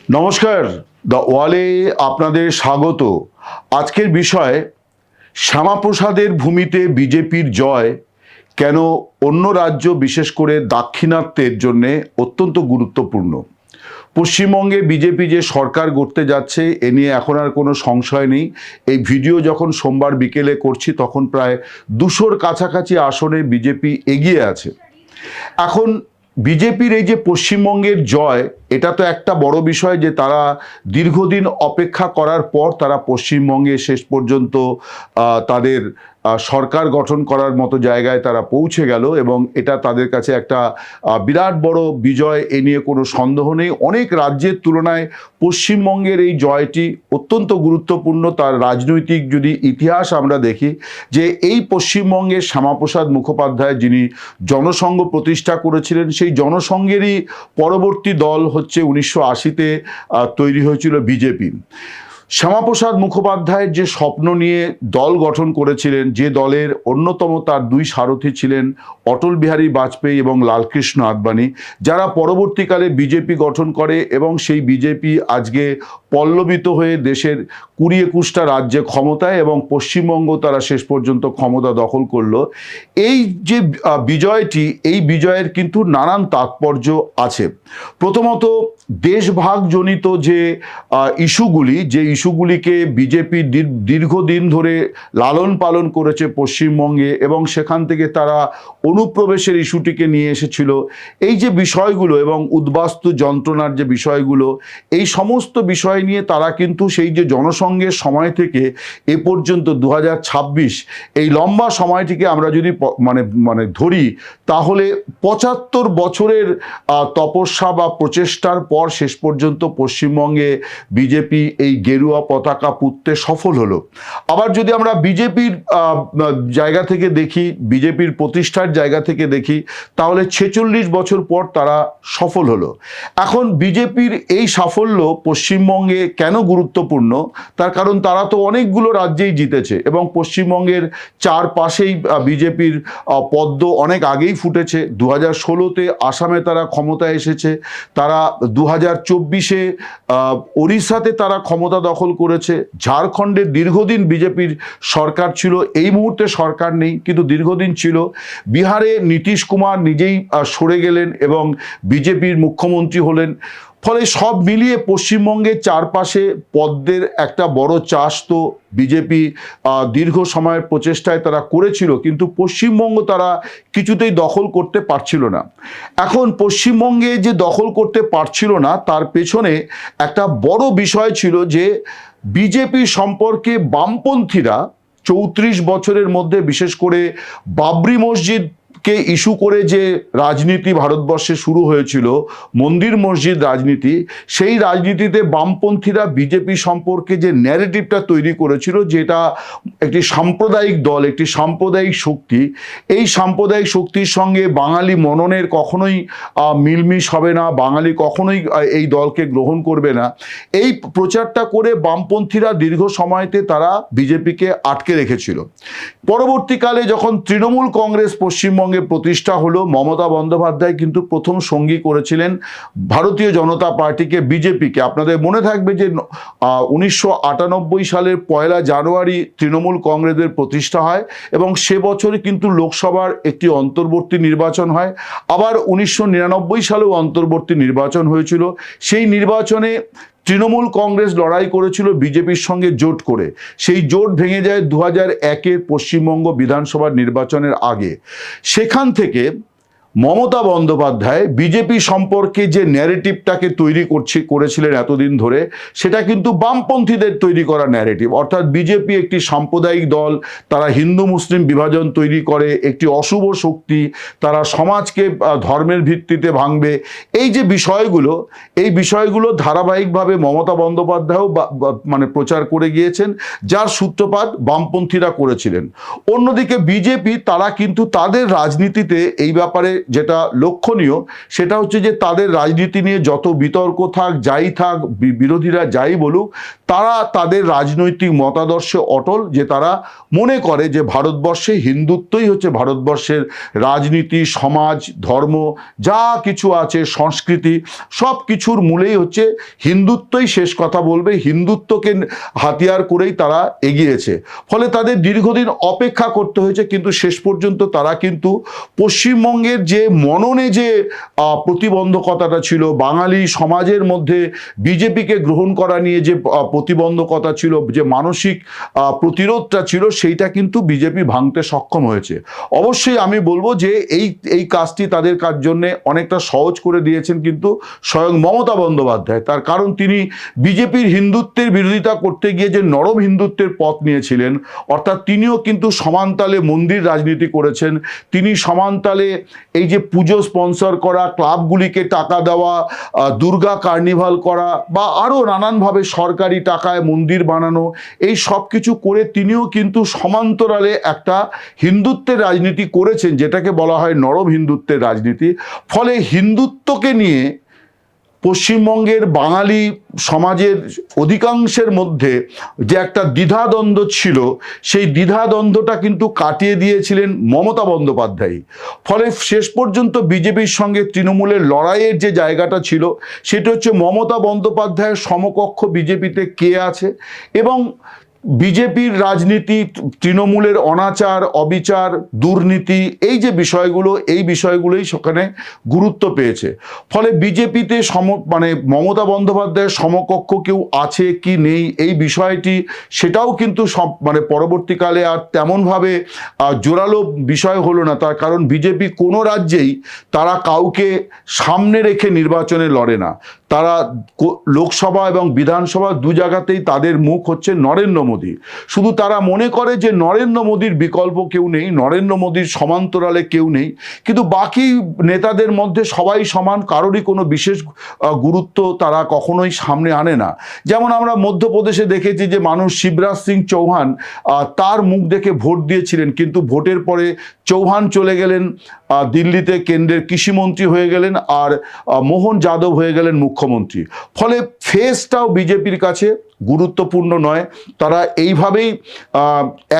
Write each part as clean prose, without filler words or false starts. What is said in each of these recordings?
নমস্কার, দ্য ওয়ালে আপনাদের স্বাগত। আজকের বিষয় শ্যামাপ্রসাদের ভূমিতে বিজেপির জয় কেন অন্য রাজ্য বিশেষ করে দাক্ষিণাত্যের জন্য অত্যন্ত গুরুত্বপূর্ণ। পশ্চিমবঙ্গে বিজেপি যে সরকার গড়তে যাচ্ছে এ নিয়ে এখন আর কোনো সংশয় নেই। এই ভিডিও যখন সোমবার বিকেলে করছি তখন প্রায় 200-র কাছাকাছি আসনে বিজেপি এগিয়ে আছে। এখন বিজেপির এই যে পশ্চিমবঙ্গের জয়, এটা তো একটা বড় বিষয় যে তারা দীর্ঘদিন অপেক্ষা করার পর তারা পশ্চিমবঙ্গে শেষ পর্যন্ত তাদের সরকার গঠন করার মতো জায়গায় তারা পৌঁছে গেল এবং এটা তাদের কাছে একটা বিরাট বড় বিজয়। এ নিয়ে কোনো সন্দেহ নেই। অনেক রাজ্যের তুলনায় পশ্চিমবঙ্গের এই জয়টি অত্যন্ত গুরুত্বপূর্ণ। তার রাজনৈতিক যদি ইতিহাস আমরা দেখি যে এই পশ্চিমবঙ্গের শ্যামাপ্রসাদ মুখোপাধ্যায় যিনি জনসংঘ প্রতিষ্ঠা করেছিলেন, সেই জনসংঘেরই পরবর্তী দল হচ্ছে 1980-তে তৈরি হয়েছিল বিজেপি। শ্যামাপ্রসাদ মুখোপাধ্যায়ের যে স্বপ্ন নিয়ে দল গঠন করেছিলেন, যে দলের অন্যতম তার দুই সারথি ছিলেন অটল বিহারী বাজপেয়ী এবং লালকৃষ্ণ আদবানি, যারা পরবর্তীকালে বিজেপি গঠন করে এবং সেই বিজেপি আজকে পল্লবিত হয়ে দেশের 20-21টা রাজ্যে ক্ষমতায় এবং পশ্চিমবঙ্গ তারা শেষ পর্যন্ত ক্ষমতা দখল করলো। এই যে বিজয়টি, এই বিজয়ের কিন্তু নানান তাৎপর্য আছে। প্রথমত দেশভাগজনিত যে ইস্যুগুলিকে বিজেপি দীর্ঘদিন ধরে লালন পালন করেছে পশ্চিমবঙ্গে এবং সেখান থেকে তারা অনুপ্রবেশের ইস্যুটিকে নিয়ে এসেছিল। এই যে বিষয়গুলো এবং উদ্বাস্তু যন্ত্রণার যে বিষয়গুলো, এই সমস্ত বিষয় নিয়ে তারা কিন্তু সেই যে জনসংঘের সময় থেকে এ পর্যন্ত 2026 এই লম্বা সময়টিকে আমরা যদি মানে ধরি, তাহলে 75 বছরের তপস্যা বা প্রচেষ্টার পর শেষ পর্যন্ত পশ্চিমবঙ্গে বিজেপি এই গেরুয়া পতাকা পুঁততে সফল হলো। আবার যদি আমরা বিজেপির জায়গা থেকে দেখি, বিজেপির প্রতিষ্ঠার জায়গা থেকে দেখি, তাহলে 46 বছর পর তারা সফল হলো। এখন বিজেপির এই সাফল্য পশ্চিমবঙ্গে কেন গুরুত্বপূর্ণ, তার কারণ তারা তো অনেকগুলো রাজ্যেই জিতেছে এবং পশ্চিমবঙ্গের চারপাশেই বিজেপির পদ্ম অনেক আগেই ফুটেছে। 2016-তে আসামে তারা ক্ষমতায় এসেছে, তারা 2024-এ ওড়িশাতে তারা ক্ষমতা দখল করেছে, ঝাড়খণ্ডে দীর্ঘদিন বিজেপির সরকার ছিল, এই মুহূর্তে সরকার নেই কিন্তু দীর্ঘদিন ছিল, বিহারে নীতিশ কুমার নিজেই সরে গেলেন এবং বিজেপির মুখ্যমন্ত্রী হলেন। ফলে সব মিলিয়ে পশ্চিমবঙ্গের চারপাশে পদ্মের একটা বড় চাষ তো বিজেপি দীর্ঘ সময়ের প্রচেষ্টায় তারা করেছিল, কিন্তু পশ্চিমবঙ্গ তারা কিছুতেই দখল করতে পারছিল না। এখন পশ্চিমবঙ্গে যে দখল করতে পারছিল না তার পেছনে একটা বড় বিষয় ছিল যে বিজেপি সম্পর্কে বামপন্থীরা 34 বছরের মধ্যে বিশেষ করে বাবরি মসজিদকে ইস্যু করে যে রাজনীতি ভারতবর্ষে শুরু হয়েছিল, মন্দির মসজিদ রাজনীতি, সেই রাজনীতিতে বামপন্থীরা বিজেপি সম্পর্কে যে ন্যারেটিভটা তৈরি করেছিল, যেটা একটি সাম্প্রদায়িক দল, একটি সাম্প্রদায়িক শক্তি, এই সাম্প্রদায়িক শক্তির সঙ্গে বাঙালি মননের কখনোই মিলমিশ হবে না, বাঙালি কখনোই এই দলকে গ্রহণ করবে না, এই প্রচারটা করে বামপন্থীরা দীর্ঘ সময়তে তারা বিজেপিকে আটকে রেখেছিল। পরবর্তীকালে যখন তৃণমূল কংগ্রেস পশ্চিমবঙ্গে প্রতিষ্ঠা হলো, মমতা বন্দ্যোপাধ্যায় কিন্তু প্রথম সঙ্গী করেছিলেন ভারতীয় জনতা পার্টিকে, বিজেপিকে। আপনাদের মনে থাকবে যে 1998 সালের 1 জানুয়ারি তৃণমূল কংগ্রেসের প্রতিষ্ঠা হয় এবং সে বছরই কিন্তু লোকসভার একটি অন্তর্বর্তী নির্বাচন হয়। আবার 1999 সালেও অন্তর্বর্তী নির্বাচন হয়েছিল। সেই নির্বাচনে তৃণমূল কংগ্রেস লড়াই করেছিল বিজেপির সঙ্গে জোট করে, সেই জোট ভেঙে যায় 2001-এর পশ্চিমবঙ্গ বিধানসভা নির্বাচনের আগে। সেখান থেকে মমতা বন্দ্যোপাধ্যায় বিজেপি সম্পর্কে যে ন্যারেটিভটাকে তৈরি করেছিলেন এতদিন ধরে, সেটা কিন্তু বামপন্থীদের তৈরি করা ন্যারেটিভ। অর্থাৎ বিজেপি একটি সাম্প্রদায়িক দল, তারা হিন্দু মুসলিম বিভাজন তৈরি করে, একটি অশুভ শক্তি, তারা সমাজকে ধর্মের ভিত্তিতে ভাঙবে। এই যে বিষয়গুলো, এই বিষয়গুলো ধারাবাহিকভাবে মমতা বন্দ্যোপাধ্যায়ও প্রচার করে গিয়েছেন, যার সূত্রপাত বামপন্থীরা করেছিলেন। অন্যদিকে বিজেপি তারা কিন্তু তাদের রাজনীতিতে এই ব্যাপারে যেটা লক্ষণীয় সেটা হচ্ছে যে তাদের রাজনীতি নিয়ে যত বিতর্ক থাক, যাই থাক, বিরোধীরা যাই বলুক, তারা তাদের রাজনৈতিক মতাদর্শে অটল, যে তারা মনে করে যে ভারতবর্ষে হিন্দুত্বই হচ্ছে ভারতবর্ষের রাজনীতি, সমাজ, ধর্ম যা কিছু আছে, সংস্কৃতি, সব কিছুর মূলেই হচ্ছে হিন্দুত্বই শেষ কথা বলবে, হিন্দুত্বকে হাতিয়ার করেই তারা এগিয়েছে। ফলে তাদের দীর্ঘদিন অপেক্ষা করতে হয়েছে, কিন্তু শেষ পর্যন্ত তারা কিন্তু পশ্চিমবঙ্গের যে মননে যে প্রতিবন্ধকতাটা ছিল, বাঙালি সমাজের মধ্যে বিজেপিকে গ্রহণ করা নিয়ে যে প্রতিবন্ধকতা ছিল, যে মানসিক প্রতিরোধটা ছিল, সেইটা কিন্তু বিজেপি ভাঙতে সক্ষম হয়েছে। অবশ্যই আমি বলবো যে এই কাজটি তাদের জন্য অনেকটা সহজ করে দিয়েছেন কিন্তু স্বয়ং মমতা বন্দ্যোপাধ্যায়। তার কারণ তিনি বিজেপির হিন্দুত্বের বিরোধিতা করতে গিয়ে যে নরম হিন্দুত্বের পথ নিয়েছিলেন, অর্থাৎ তিনিও কিন্তু সমানতালে মন্দির রাজনীতি করেছেন। তিনি সমানতালে এই যে পুজো স্পন্সর করা, ক্লাবগুলিকে টাকা দেওয়া, দুর্গা কার্নিভাল করা, বা আরও নানানভাবে সরকারি টাকায় মন্দির বানানো, এই সব কিছু করে তিনিও কিন্তু সমান্তরালে একটা হিন্দুত্বের রাজনীতি করেছেন, যেটাকে বলা হয় নরম হিন্দুত্বের রাজনীতি। ফলে হিন্দুত্বকে নিয়ে পশ্চিমবঙ্গের বাঙালি সমাজের অধিকাংশের মধ্যে যে একটা দ্বিধাদ্বন্দ্ব ছিল, সেই দ্বিধাদ্বন্দ্বটা কিন্তু কাটিয়ে দিয়েছিলেন মমতা বন্দ্যোপাধ্যায়। ফলে শেষ পর্যন্ত বিজেপির সঙ্গে তৃণমূলের লড়াইয়ের যে জায়গাটা ছিল, সেটা হচ্ছে মমতা বন্দ্যোপাধ্যায়ের সমকক্ষ বিজেপিতে কে আছে, এবং বিজেপির রাজনীতি, তৃণমূলের অনাচার, অবিচার, দুর্নীতি, এই যে বিষয়গুলো, এই বিষয়গুলোই সেখানে গুরুত্ব পেয়েছে। ফলে বিজেপিতে মানে মমতা বন্দ্যোপাধ্যায়ের সমকক্ষ কেউ আছে কি নেই, এই বিষয়টি সেটাও কিন্তু মানে পরবর্তীকালে আর তেমনভাবে জোরালো বিষয় হলো না। তার কারণ বিজেপি কোনো রাজ্যেই তারা কাউকে সামনে রেখে নির্বাচনে লড়ে না। তারা লোকসভা এবং বিধানসভা দু জায়গাতেই তাদের মুখ হচ্ছে নরেন্দ্র মোদী। শুধু তারা মনে করে যে নরেন্দ্র মোদীর বিকল্প কেউ নেই, নরেন্দ্র মোদীর সমান্তরালে কেউ নেই, কিন্তু বাকি নেতাদের মধ্যে সবাই সমান, কারোরই কোনো বিশেষ গুরুত্ব তারা কখনোই সামনে আনে না। যেমন আমরা মধ্যপ্রদেশে দেখেছি যে মানুষ শিবরাজ সিং চৌহান তার মুখ দেখে ভোট দিয়েছিলেন, কিন্তু ভোটের পরে চৌহান চলে গেলেন দিল্লিতে, কেন্দ্রের কৃষিমন্ত্রী হয়ে গেলেন, আর মোহন যাদব হয়ে গেলেন মুখ্যমন্ত্রী। ফলে ফেসটাও বিজেপির কাছে গুরুত্বপূর্ণ নয়। তারা এইভাবেই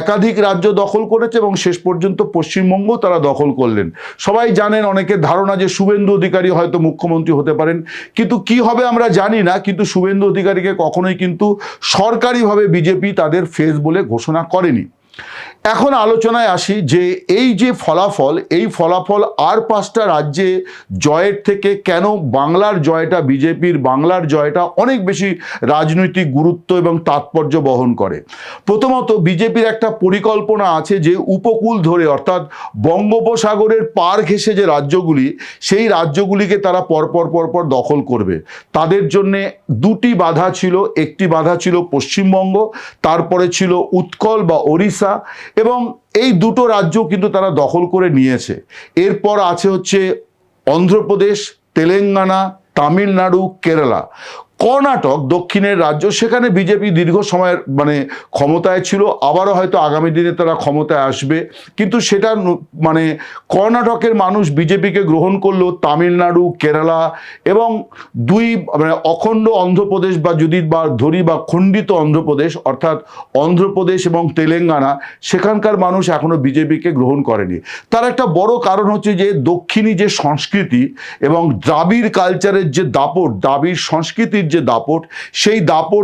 একাধিক রাজ্য দখল করেছে এবং শেষ পর্যন্ত পশ্চিমবঙ্গ তারা দখল করলেন। সবাই জানেন, অনেকের ধারণা যে শুভেন্দু অধিকারী হয়তো মুখ্যমন্ত্রী হতে পারেন, কিন্তু কি হবে আমরা জানি না। কিন্তু শুভেন্দু অধিকারীকে কখনোই কিন্তু সরকারিভাবে বিজেপি তাদের ফেস বলে ঘোষণা করেনি। এখন আলোচনায় আসি যে এই যে ফলাফল, এই ফলাফল আর 5টা রাজ্যে জয়ের থেকে কেন বাংলার জয়টা, বিজেপির বাংলার জয়টা অনেক বেশি রাজনৈতিক গুরুত্ব এবং তাৎপর্য বহন করে। প্রথমত, বিজেপির একটা পরিকল্পনা আছে যে উপকূল ধরে, অর্থাৎ বঙ্গোপসাগরের পার ঘেঁষে যে রাজ্যগুলি, সেই রাজ্যগুলিকে তারা পরপর দখল করবে। তাদের জন্যে 2টি বাধা ছিল। একটি বাধা ছিল পশ্চিমবঙ্গ, তারপরে ছিল উৎকল বা ওড়িশা, এবং এই 2টো রাজ্য কিন্তু তারা দখল করে নিয়েছে। এরপর আছে হচ্ছে অন্ধ্রপ্রদেশ, তেলেঙ্গানা, তামিলনাড়ু, কেরালা, কর্ণাটক দক্ষিণের রাজ্য। সেখানে বিজেপি দীর্ঘ সময়ের মানে ক্ষমতায় ছিল, আবারও হয়তো আগামী দিনে তারা ক্ষমতায় আসবে, কিন্তু সেটা মানে কর্ণাটকের মানুষ বিজেপিকে গ্রহণ করলেও তামিলনাড়ু, কেরালা এবং মানে অখণ্ড অন্ধ্রপ্রদেশ বা যদি ধরি বা খণ্ডিত অন্ধ্রপ্রদেশ, অর্থাৎ অন্ধ্রপ্রদেশ এবং তেলেঙ্গানা, সেখানকার মানুষ এখনো বিজেপিকে গ্রহণ করেনি। তার একটা বড় কারণ হচ্ছে যে দক্ষিণী যে সংস্কৃতি এবং দ্রাবিড় কালচারের যে দাপট, দ্রাবিড় সংস্কৃতির যে দাপট,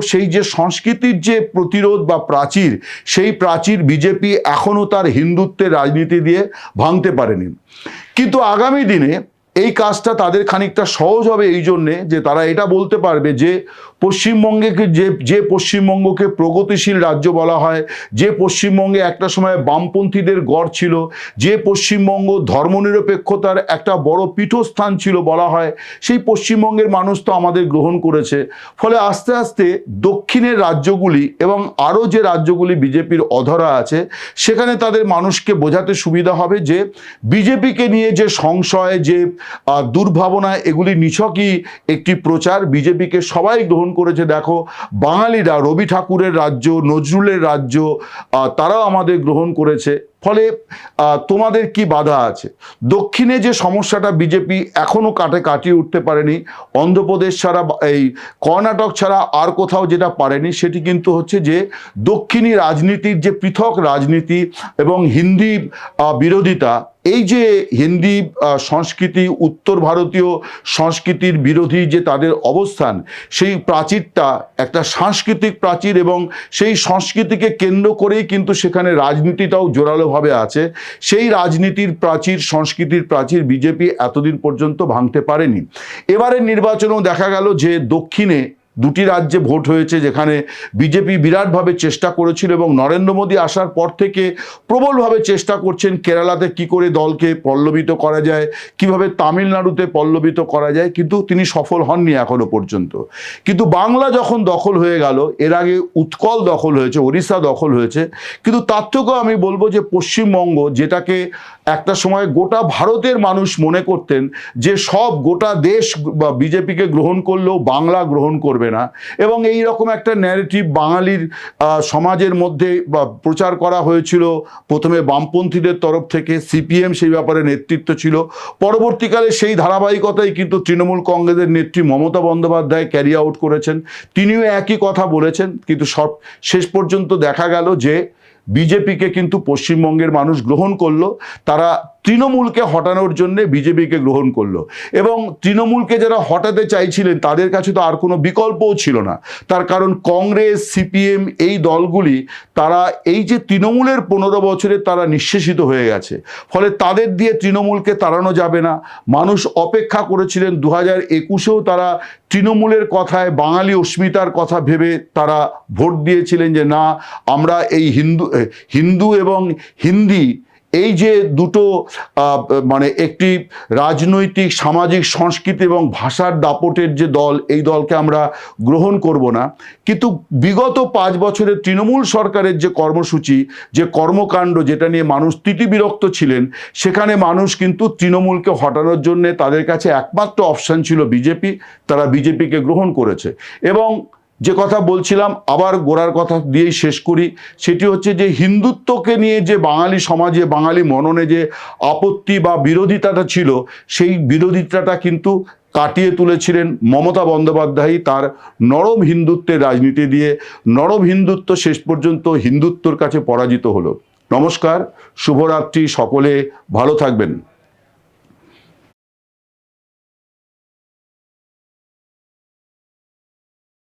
সেই যে সংস্কৃতির যে প্রতিরোধ বা প্রাচীর, সেই প্রাচীর বিজেপি এখনো তার হিন্দুত্বের রাজনীতি দিয়ে ভাঙতে পারেনি। কিন্তু আগামী দিনে এই কাজটা তাদের খানিকটা সহজ হবে এই জন্যে যে তারা এটা বলতে পারবে যে পশ্চিমবঙ্গকে যে পশ্চিমবঙ্গকে প্রগতিশীল রাজ্য বলা হয়, যে পশ্চিমবঙ্গে একটা সময় বামপন্থীদের গড় ছিল, যে পশ্চিমবঙ্গ ধর্মনিরপেক্ষতার একটা বড় পীঠস্থান ছিল বলা হয়, সেই পশ্চিমবঙ্গের মানুষ তো আমাদের গ্রহণ করেছে। ফলে আস্তে আস্তে দক্ষিণের রাজ্যগুলি এবং আরও যে রাজ্যগুলি বিজেপির অধরা আছে, সেখানে তাদের মানুষকে বোঝাতে সুবিধা হবে যে বিজেপিকে নিয়ে যে সংশয়, যে দুর্ভাবনা, এগুলি নিছকই একটি প্রচার। বিজেপিকে সবাই গ্রহণ করেছে। দেখো, বাঙালিরা রবি ঠাকুরের রাজ্য, নজরুলের রাজ্য, তারাও আমাদের গ্রহণ করেছে। ফলে তোমাদের কি বাধা আছে? দক্ষিণে যে সমস্যাটা বিজেপি এখনো কাটিয়ে উঠতে পারেনি, অন্ধ্রপ্রদেশ ছাড়া এই কর্ণাটক ছাড়া আর কোথাও যেটা পারেনি, সেটি কিন্তু হচ্ছে যে দক্ষিণী রাজনীতির যে পৃথক রাজনীতি এবং হিন্দি বিরোধিতা। এই যে হিন্দি সংস্কৃতি, উত্তর ভারতীয় সংস্কৃতির বিরোধী যে তাদের অবস্থান, সেই প্রাচীরটা একটা সাংস্কৃতিক প্রাচীর এবং সেই সংস্কৃতিকে কেন্দ্র করেই কিন্তু সেখানে রাজনীতিটাও জোরালোভাবে আছে। সেই রাজনীতির প্রাচীর, সংস্কৃতির প্রাচীর বিজেপি এতদিন পর্যন্ত ভাঙতে পারেনি। এবারের নির্বাচনেও দেখা গেল যে দক্ষিণে দুটি রাজ্যে ভোট হয়েছে যেখানে বিজেপি বিরাটভাবে চেষ্টা করেছিল এবং নরেন্দ্র মোদী আসার পর থেকে প্রবলভাবে চেষ্টা করছেন কেরালাতে কি করে দলকে পল্লবিত করা যায়, কিভাবে তামিলনাড়ুতে পল্লবিত করা যায়, কিন্তু তিনি সফল হননি এখনো পর্যন্ত। কিন্তু বাংলা যখন দখল হয়ে গেল, এর আগে উৎকল দখল হয়েছে, ওড়িশা দখল হয়েছে, কিন্তু তার থেকেও আমি বলবো যে পশ্চিমবঙ্গ, যেটাকে একটা সময় গোটা ভারতের মানুষ মনে করতেন যে সব গোটা দেশ বা বিজেপিকে গ্রহণ করলেও বাংলা গ্রহণ করবে না, এবং এই রকম একটা ন্যারেটিভ বাঙালির সমাজের মধ্যে প্রচার করা হয়েছিল। প্রথমে বামপন্থীদের তরফ থেকে, সিপিএম সেই ব্যাপারে নেতৃত্ব ছিল, পরবর্তীকালে সেই ধারাবাহিকতাই কিন্তু তৃণমূল কংগ্রেসের নেত্রী মমতা বন্দ্যোপাধ্যায় ক্যারি আউট করেছেন। তিনিও একই কথা বলেছেন, কিন্তু শেষ পর্যন্ত দেখা গেল যে বিজেপিকে কিন্তু পশ্চিমবঙ্গের মানুষ গ্রহণ করলো। তারা তৃণমূলকে হটানোর জন্য বিজেপিকে গ্রহণ করলো, এবং তৃণমূলকে যারা হটাতে চাইছিলেন তাদের কাছে তো আর কোনো বিকল্পও ছিল না। তার কারণ কংগ্রেস, সিপিএম এই দলগুলি, তারা এই যে তৃণমূলের 15 বছরে তারা নিঃশেষিত হয়ে গেছে, ফলে তাদের দিয়ে তৃণমূলকে তাড়ানো যাবে না। মানুষ অপেক্ষা করেছিলেন, 2021-এও তারা তৃণমূলের কথায়, বাঙালি অস্মিতার কথা ভেবে তারা ভোট দিয়েছিলেন যে না, আমরা এই হিন্দু এবং হিন্দি, এই যে দুটো মানে একটি রাজনৈতিক, সামাজিক, সংস্কৃতি এবং ভাষার দাপটের যে দল, এই দলকে আমরা গ্রহণ করব না। কিন্তু বিগত 5 বছরের তৃণমূল সরকারের যে কর্মসূচি, যে কর্মকাণ্ড, যেটা নিয়ে মানুষ তিতিবিরক্ত ছিলেন, সেখানে মানুষ কিন্তু তৃণমূলকে হটানোর জন্য তাদের কাছে একমাত্র অপশান ছিল বিজেপি। তারা বিজেপিকে গ্রহণ করেছে। এবং যে কথা বলছিলাম, আবার গোড়ার কথা দিয়েই শেষ করি, সেটি হচ্ছে যে হিন্দুত্বকে নিয়ে যে বাঙালি সমাজে, বাঙালি মননে যে আপত্তি বা বিরোধিতাটা ছিল, সেই বিরোধিতাটা কিন্তু কাটিয়ে তুলেছিলেন মমতা বন্দ্যোপাধ্যায় তার নরম হিন্দুত্বের রাজনীতি দিয়ে। নরম হিন্দুত্ব শেষ পর্যন্ত হিন্দুত্বর কাছে পরাজিত হলো। নমস্কার, শুভরাত্রি, সকলে ভালো থাকবেন।